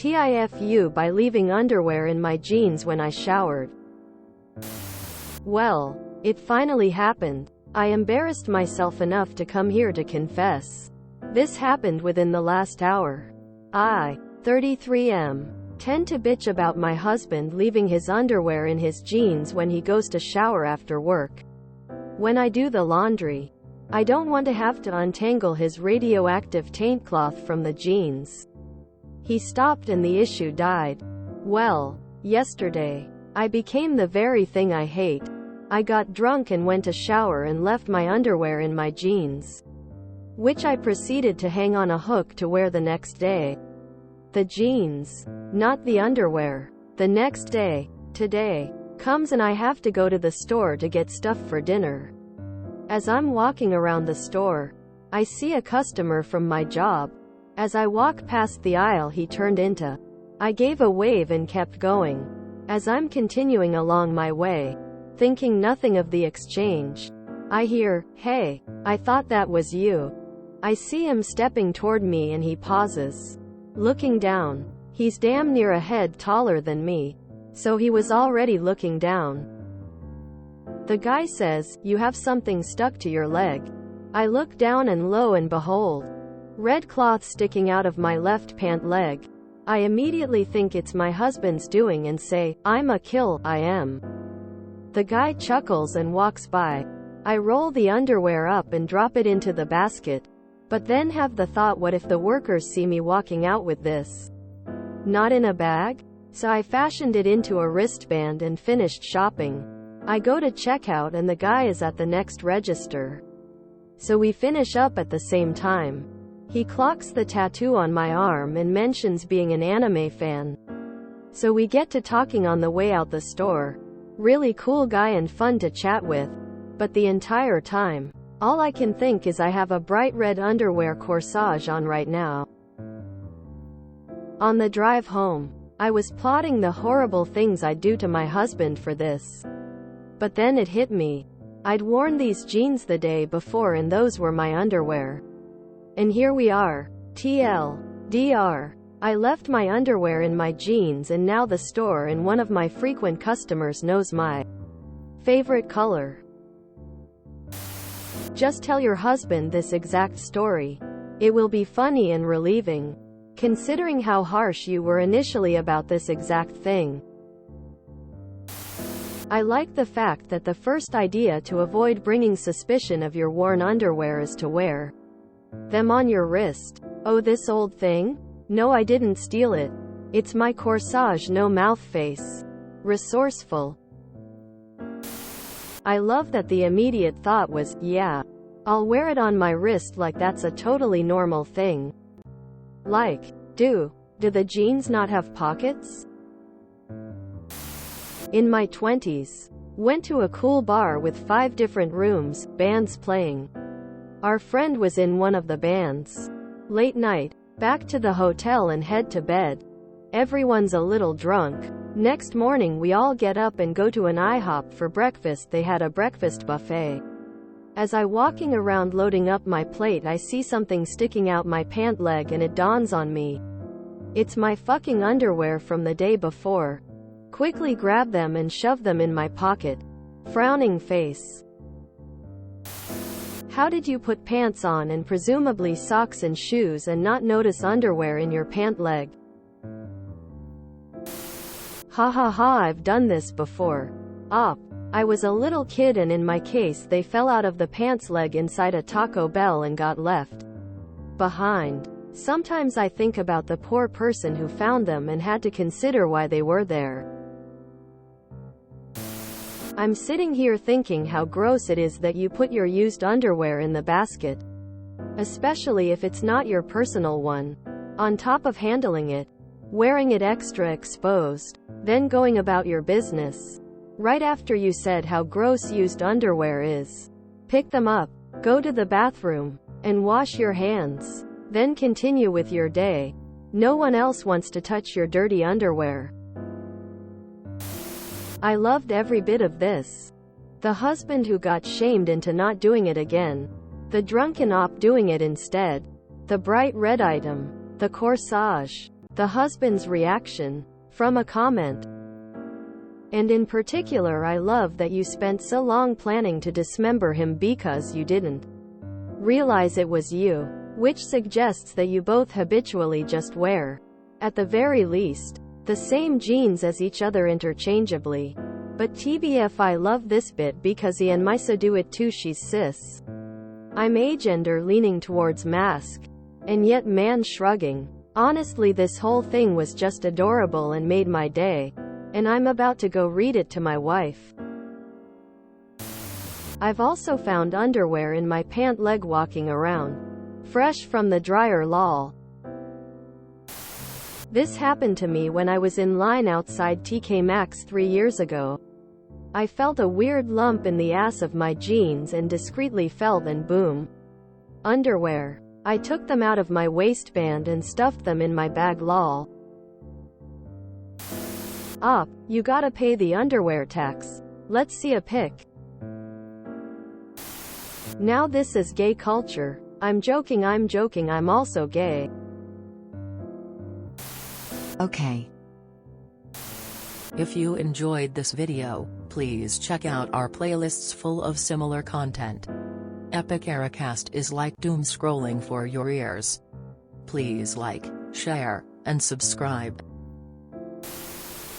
TIFU by leaving underwear in my jeans when I showered. Well, it finally happened. I embarrassed myself enough to come here to confess. This happened within the last hour. I, 33M, tend to bitch about my husband leaving his underwear in his jeans when he goes to shower after work. When I do the laundry, I don't want to have to untangle his radioactive taint cloth from the jeans. He stopped and the issue died. Well, yesterday, I became the very thing I hate. I got drunk and went to shower and left my underwear in my jeans, which I proceeded to hang on a hook to wear the next day. The jeans, not the underwear. The next day, today, comes and I have to go to the store to get stuff for dinner. As I'm walking around the store, I see a customer from my job. As I walk past the aisle he turned into, I gave a wave and kept going. As I'm continuing along my way, thinking nothing of the exchange, I hear, "Hey, I thought that was you." I see him stepping toward me and he pauses. Looking down, he's damn near a head taller than me, so he was already looking down. The guy says, "You have something stuck to your leg." I look down and lo and behold, red cloth sticking out of my left pant leg. I immediately think it's my husband's doing and say, "I'm a kill, I am." The guy chuckles and walks by. I roll the underwear up and drop it into the basket, but then have the thought, what if the workers see me walking out with this not in a bag? So I fashioned it into a wristband and finished shopping. I go to checkout and the guy is at the next register. So we finish up at the same time. He clocks the tattoo on my arm and mentions being an anime fan. So we get to talking on the way out the store. Really cool guy and fun to chat with. But the entire time, all I can think is I have a bright red underwear corsage on right now. On the drive home, I was plotting the horrible things I'd do to my husband for this. But then it hit me. I'd worn these jeans the day before and those were my underwear. And here we are. TLDR. I left my underwear in my jeans and now the store and one of my frequent customers knows my favorite color. Just tell your husband this exact story. It will be funny and relieving, considering how harsh you were initially about this exact thing. I like the fact that the first idea to avoid bringing suspicion of your worn underwear is to wear them on your wrist. Oh, this old thing? No, I didn't steal it. It's my corsage, no mouth face. Resourceful. I love that the immediate thought was, yeah, I'll wear it on my wrist like that's a totally normal thing. Like, do the jeans not have pockets? In my 20s, went to a cool bar with 5 different rooms, bands playing. Our friend was in one of the bands. Late night, back to the hotel and head to bed. Everyone's a little drunk. Next morning we all get up and go to an IHOP for breakfast. They had a breakfast buffet. As I walking around loading up my plate, I see something sticking out my pant leg and it dawns on me. It's my fucking underwear from the day before. Quickly grab them and shove them in my pocket. Frowning face. How did you put pants on and presumably socks and shoes and not notice underwear in your pant leg? Ha ha ha, I've done this before. I was a little kid and in my case they fell out of the pants leg inside a Taco Bell and got left behind. Sometimes I think about the poor person who found them and had to consider why they were there. I'm sitting here thinking how gross it is that you put your used underwear in the basket. Especially if it's not your personal one. On top of handling it, wearing it extra exposed, then going about your business. Right after you said how gross used underwear is. Pick them up, go to the bathroom, and wash your hands. Then continue with your day. No one else wants to touch your dirty underwear. I loved every bit of this. The husband who got shamed into not doing it again. The drunken op doing it instead. The bright red item. The corsage. The husband's reaction. From a comment. And in particular, I love that you spent so long planning to dismember him because you didn't realize it was you. Which suggests that you both habitually just wear, at the very least, the same jeans as each other interchangeably. But TBF, I love this bit because he and Misa do it too. She's cis. I'm agender leaning towards mask. And yet man shrugging. Honestly, this whole thing was just adorable and made my day. And I'm about to go read it to my wife. I've also found underwear in my pant leg walking around. Fresh from the dryer, lol. This happened to me when I was in line outside TK Maxx 3 years ago. I felt a weird lump in the ass of my jeans and discreetly felt, and boom. Underwear. I took them out of my waistband and stuffed them in my bag, lol. You gotta pay the underwear tax. Let's see a pic. Now this is gay culture. I'm joking, I'm also gay. Okay. If you enjoyed this video, please check out our playlists full of similar content. Epic Ericast is like doom scrolling for your ears. Please like, share, and subscribe.